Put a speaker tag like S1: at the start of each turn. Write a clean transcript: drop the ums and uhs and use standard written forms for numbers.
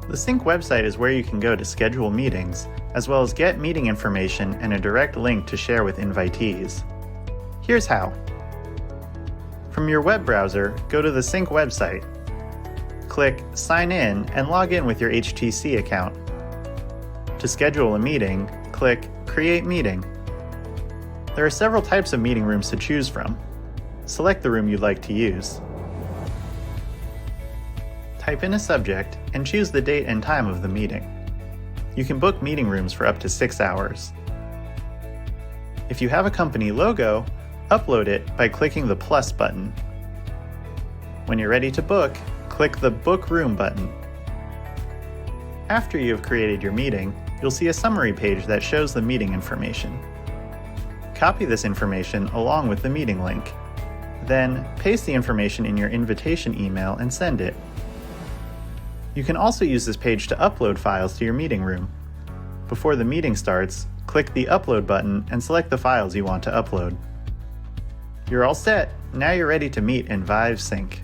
S1: The Sync website is where you can go to schedule meetings, as well as get meeting information and a direct link to share with invitees. Here's how. From your web browser, go to the Sync website. Click Sign In and log in with your HTC account. To schedule a meeting, click Create Meeting. There are several types of meeting rooms to choose from. Select the room you'd like to use. Type in a subject and choose the date and time of the meeting. You can book meeting rooms for up to 6 hours. If you have a company logo, upload it by clicking the plus button. When you're ready to book, click the Book Room button. After you have created your meeting, you'll see a summary page that shows the meeting information. Copy this information along with the meeting link. Then, paste the information in your invitation email and send it. You can also use this page to upload files to your meeting room. Before the meeting starts, click the Upload button and select the files you want to upload. You're all set. Now you're ready to meet in VIVE Sync.